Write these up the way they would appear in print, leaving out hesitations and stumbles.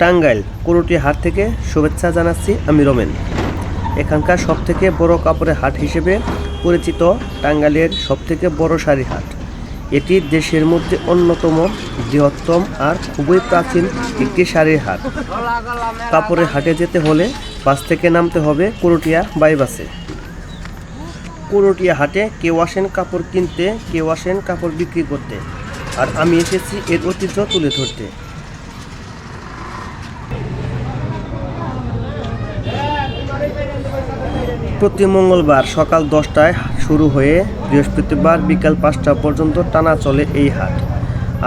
টাঙ্গাইল করটিয়া হাট থেকে শুভেচ্ছা জানাচ্ছি আমি রমেন। এখানকার সবথেকে বড় কাপড়ের হাট হিসেবে পরিচিত টাঙ্গাইলের সবথেকে বড় শাড়ি হাট। এটি দেশের মধ্যে অন্যতম বৃহত্তম আর খুবই প্রাচীন একটি শাড়ির হাট। কাপড়ের হাটে যেতে হলে বাস থেকে নামতে হবে করটিয়া বাইপাসে। করটিয়া হাটে কেউ আসেন কাপড় কিনতে, কেউ আসেন কাপড় বিক্রি করতে, আর আমি এসেছি এর ঐতিহ্য তুলে ধরতে। প্রতি মঙ্গলবার সকাল 10টায় শুরু হয়ে বৃহস্পতিবার বিকাল 5টা পর্যন্ত টানা চলে এই হাট।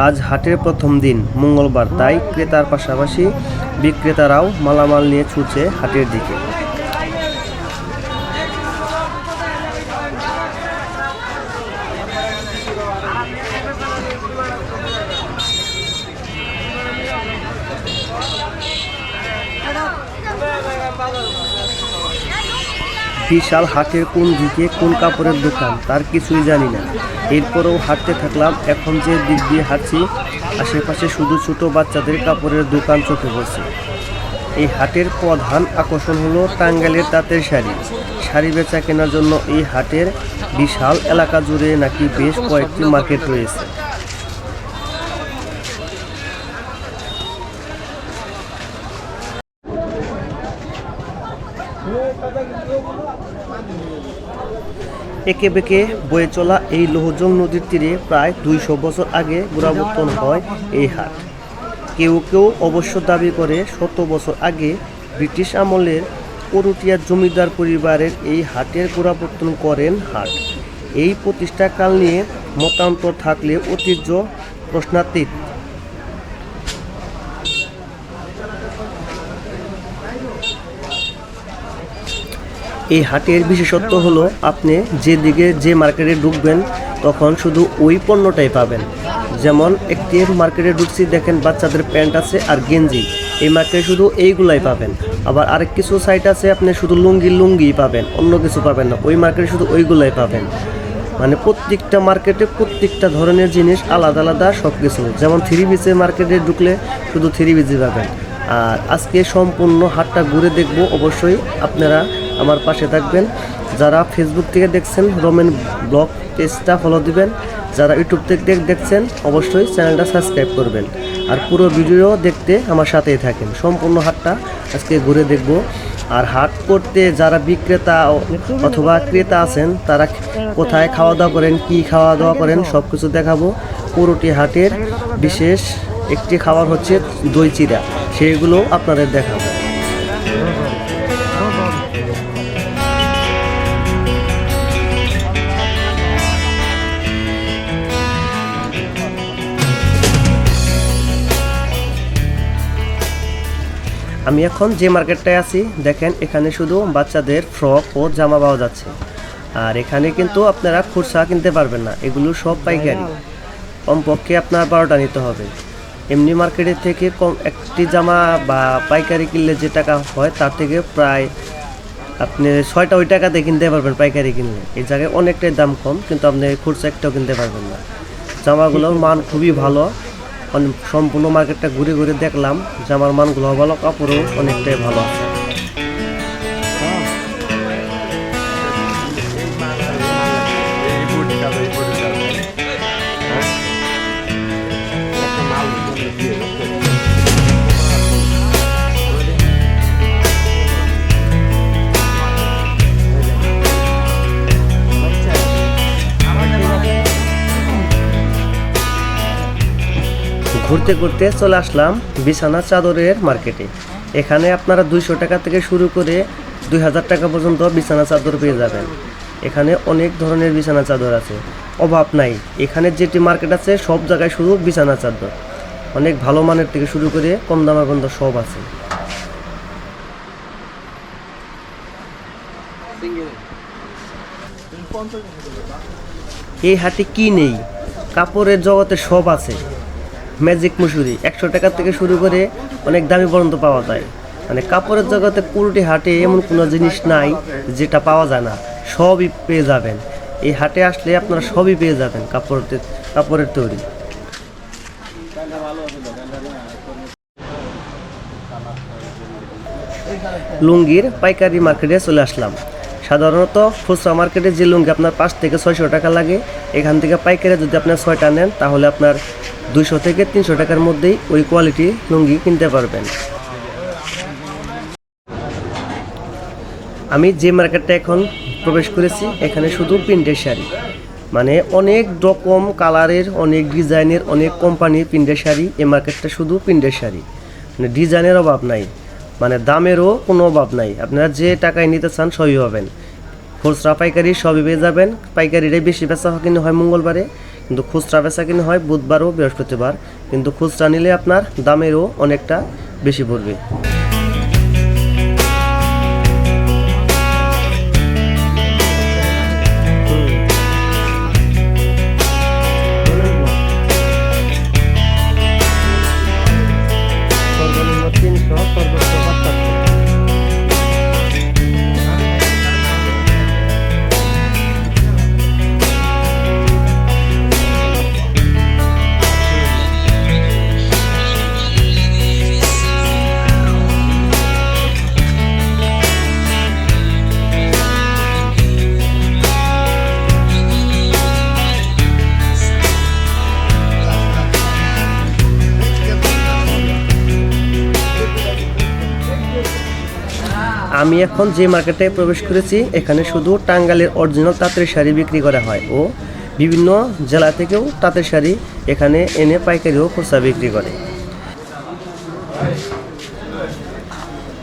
আজ হাটের প্রথম দিন মঙ্গলবার, তাই ক্রেতার পাশাপাশি বিক্রেতারাও মালামাল নিয়ে ছুটছে হাটের দিকে। বিশাল হাটের কোন দিকে কোন কাপড়ের দোকান তার কিছুই জানি না, এরপরেও হাঁটতে থাকলাম। এখন যে দিক দিয়ে হাঁটছি আশেপাশে শুধু ছোট বাচ্চাদের কাপড়ের দোকান চোখে পড়ছে। এই হাটের প্রধান আকর্ষণ হলো টাঙ্গাইলের তাঁতের শাড়ি। শাড়ি বেচা কেনার জন্য এই হাটের বিশাল এলাকা জুড়ে নাকি বেশ কয়েকটি মার্কেট রয়েছে। একে বেঁকে বয়ে চলা এই লৌহজং নদীর তীরে প্রায় 200 বছর আগে গোড়াপত্তন হয় এই হাট। কেউ কেউ অবশ্য দাবি করে 100 বছর আগে ব্রিটিশ আমলের করটিয়া জমিদার পরিবারের এই হাটের গোড়াপত্তন করেন হাট। এই প্রতিষ্ঠাকাল নিয়ে মতান্তর থাকলে ঐতিহ্য প্রশ্নাতীত। এই হাটের বিশেষত্ব হলো আপনি যেদিকে যে মার্কেটে ঢুকবেন তখন শুধু ওই পণ্যটাই পাবেন। যেমন একটি মার্কেটে ঢুকছি, দেখেন বাচ্চাদের প্যান্ট আছে আর গেঞ্জি, এই মার্কেটে শুধু এইগুলাই পাবেন। আবার আরেক কিছু সাইট আছে আপনি শুধু লুঙ্গি পাবেন, অন্য কিছু পাবেন না, ওই মার্কেটে শুধু ওইগুলাই পাবেন। মানে প্রত্যেকটা মার্কেটে প্রত্যেকটা ধরনের জিনিস আলাদা আলাদা সব কিছু। যেমন 3 পিসের মার্কেটে ঢুকলে শুধু 3 পিসই পাবেন। আর আজকে সম্পূর্ণ হাটটা ঘুরে দেখব, অবশ্যই আপনারা আমার পাশে থাকবেন। যারা ফেসবুক থেকে দেখছেন রমেন ব্লগ পেজটা ফলো দিবেন, যারা ইউটিউব থেকে দেখছেন অবশ্যই চ্যানেলটা সাবস্ক্রাইব করবেন। আর পুরো ভিডিও দেখতে আমার সাথেই থাকেন। সম্পূর্ণ হাটটা আজকে ঘুরে দেখব। আর হাট করতে যারা বিক্রেতা অথবা ক্রেতা আছেন তারা কোথায় খাওয়া দাওয়া করেন, কি খাওয়া দাওয়া করেন সব কিছু দেখাবো। করটিয়া হাটের বিশেষ একটি খাবার হচ্ছে দই চিড়া, সেইগুলো আপনাদের দেখাবো। আমি এখন যে মার্কেটটায় আছি, দেখেন এখানে শুধু বাচ্চাদের ফ্রক ও জামা পাওয়া যাচ্ছে। আর এখানে কিন্তু আপনারা খুচরা কিনতে পারবেন না, এগুলো সব পাইকারি। কমপক্ষে আপনার 12টা নিতে হবে। এমনি মার্কেটের থেকে কম একটি জামা বা পাইকারি কিনলে যে টাকা হয় তার থেকে প্রায় আপনি 6টা ওই টাকাতে কিনতে পারবেন পাইকারি কিনলে। এই জায়গায় অনেকটাই দাম কম, কিন্তু আপনি খুচরা একটাও কিনতে পারবেন না। জামাগুলোর মান খুবই ভালো। সম্পূর্ণ মার্কেটটা ঘুরে ঘুরে দেখলাম, জামার মানগুলো ভালো, কাপড়ও অনেকটাই ভালো আছে। ঘুরতে ঘুরতে চলে আসলাম বিছানা চাদরের মার্কেটে। এখানে আপনারা 200 টাকা থেকে শুরু করে 2000 টাকা পর্যন্ত বিছানা চাদর পেয়ে যাবেন। এখানে অনেক ধরনের বিছানা চাদর আছে, অভাব নাই। এখানে যেটি মার্কেট আছে সব জায়গায় শুধু বিছানা চাদর, অনেক ভালো মানের থেকে শুরু করে কম দামে পর্যন্ত সব আছে। এই হাটে কি নেই? কাপড়ের জগতে সব আছে। ম্যাজিক মুসুরি 100 টাকা থেকে শুরু করে অনেক দামি পর্যন্ত পাওয়া যায়। মানে কাপড়ের জগতে করটিয়া হাটে এমন কোনো জিনিস নাই যেটা পাওয়া যায় না, সবই পেয়ে যাবেন। এই হাটে আসলে আপনারা সবই পেয়ে যাবেন কাপড়ের তৈরি। লুঙ্গির পাইকারি মার্কেটে চলে আসলাম। সাধারণত খুচরা মার্কেটে যে লুঙ্গি আপনার 5 থেকে 600 টাকা লাগে, এখান থেকে পাইকারি যদি আপনার 6টা নেন তাহলে আপনার 200 থেকে 300 টাকার মধ্যেই ওই কোয়ালিটি লুঙ্গি কিনতে পারবেন। আমি যে মার্কেটটা এখন প্রবেশ করেছি এখানে শুধু প্রিন্টের শাড়ি, মানে অনেক রকম কালারের, অনেক ডিজাইনের, অনেক কোম্পানির প্রিন্টের শাড়ি। এই মার্কেটটা শুধু প্রিন্টের শাড়ি, মানে ডিজাইনের অভাব নাই, মানে দামেরও কোনো অভাব নাই। আপনারা যে টাকায় নিতে চান সবই পাবেন। খুচরা পাইকারি সবই পেয়ে যাবেন। পাইকারিটাই বেশি বেচা কিনে হয় মঙ্গলবারে, কিন্তু খুচরা বেচা কিনে হয় বুধবার ও বৃহস্পতিবার। কিন্তু খুচরা নিলে আপনার দামেরও অনেকটা বেশি পড়বে। আমি এখন যে মার্কেটে প্রবেশ করেছি এখানে শুধু টাঙ্গাইলের অরিজিনাল তাঁতের শাড়ি বিক্রি করা হয় ও বিভিন্ন জেলা থেকেও তাঁতের শাড়ি এখানে এনে পাইকারি ও খুচরা বিক্রি করে।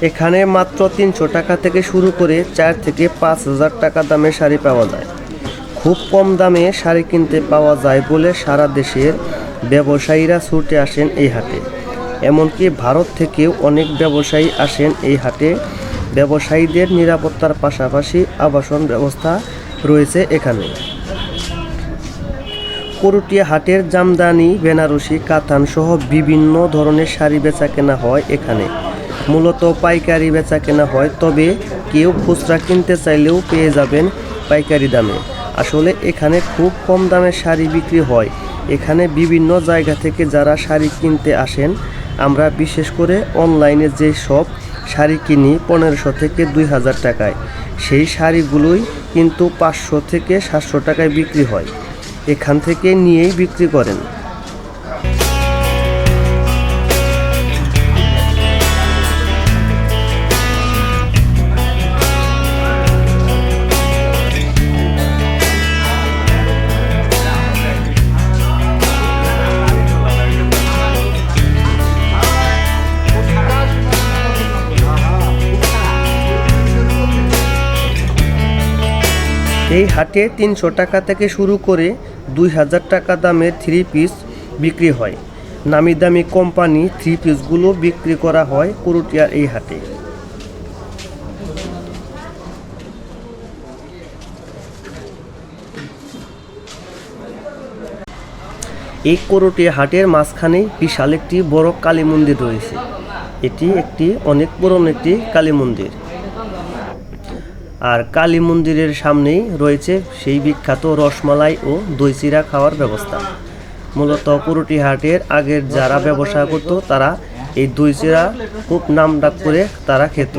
এখানে মাত্র 300 টাকা থেকে শুরু করে 4 থেকে 5,000 টাকা দামের শাড়ি পাওয়া যায়। খুব কম দামে শাড়ি কিনতে পাওয়া যায় বলে সারা দেশের ব্যবসায়ীরা ছুটে আসেন এই হাটে। এমনকি ভারত থেকেও অনেক ব্যবসায়ী আসেন এই হাটে। ব্যবসায়ীদের নিরাপত্তার পাশাপাশি আবাসন ব্যবস্থা রয়েছে এখানে। করটিয়া হাটের জামদানি, বেনারসি, কাতান সহ বিভিন্ন ধরনের শাড়ি বেচা কেনা হয় এখানে। মূলত পাইকারি বেচা কেনা হয়, তবে কেউ খুচরা কিনতে চাইলেও পেয়ে যাবেন পাইকারি দামে। আসলে এখানে খুব কম দামে শাড়ি বিক্রি হয়। এখানে বিভিন্ন জায়গা থেকে যারা শাড়ি কিনতে আসেন, আমরা বিশেষ করে অনলাইনে যে সব শাড়ি কিনি 1500 থেকে 2000 টাকায়, সেই শাড়িগুলোই কিন্তু 500 থেকে 700 টাকায় বিক্রি হয়। এখান থেকে নিয়েই বিক্রি করেন। এই হাটে 300 টাকা থেকে শুরু করে 2000 টাকা দামের 3 পিস বিক্রি হয়। নামি দামি কোম্পানি 3 পিসগুলো বিক্রি করা হয় করটিয়ার এই হাটে। এই করটিয়া হাটের মাঝখানে বিশাল একটি বড় কালী মন্দির রয়েছে। এটি একটি অনেক পুরনো একটি কালী মন্দির। আর কালী মন্দিরের সামনেই রয়েছে সেই বিখ্যাত রসমালাই ও দই চিড়া খাওয়ার ব্যবস্থা। মূলত করটিয়া হাটের আগের যারা ব্যবসা করত তারা এই দই চিড়া খুব নামডাক করে তারা খেত।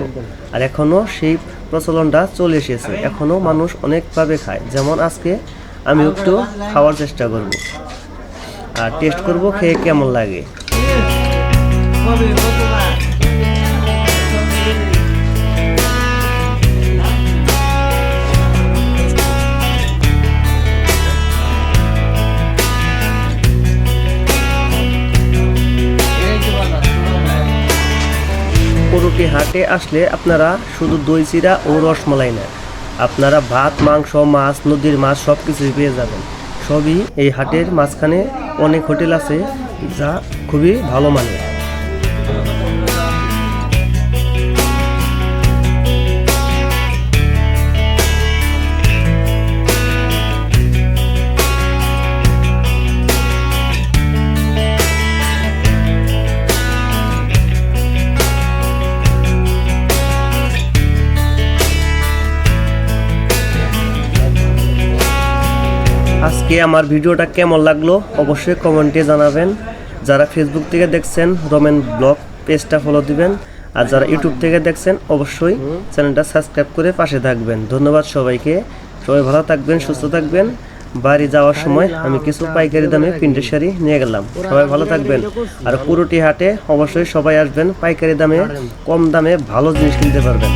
আর এখনও সেই প্রচলনটা চলে এসেছে, এখনও মানুষ অনেকভাবে খায়। যেমন আজকে আমি একটু খাওয়ার চেষ্টা করব আর টেস্ট করব খেয়ে কেমন লাগে। করটিয়া হাটে আসলে আপনারা শুধু দই চিড়া ও রসমালাই না, আপনারা ভাত, মাংস, মাছ, নদীর মাছ সব কিছুই পেয়ে যাবেন। সবই এই হাটের মাঝখানে অনেক হোটেল আছে যা খুবই ভালো মানের। আজকে আমার ভিডিওটা কেমন লাগলো অবশ্যই কমেন্টে জানাবেন। যারা ফেসবুক থেকে দেখছেন রমেন ব্লগ পেজটা ফলো দিবেন, আর যারা ইউটিউব থেকে দেখছেন অবশ্যই চ্যানেলটা সাবস্ক্রাইব করে পাশে থাকবেন। ধন্যবাদ সবাইকে। সবাই ভালো থাকবেন, সুস্থ থাকবেন। বাড়ি যাওয়ার সময় আমি কিছু পাইকারি দামে প্রিন্টের শাড়ি নিয়ে গেলাম। সবাই ভালো থাকবেন। আর পুরোটি হাটে অবশ্যই সবাই আসবেন, পাইকারি দামে কম দামে ভালো জিনিস কিনতে পারবেন।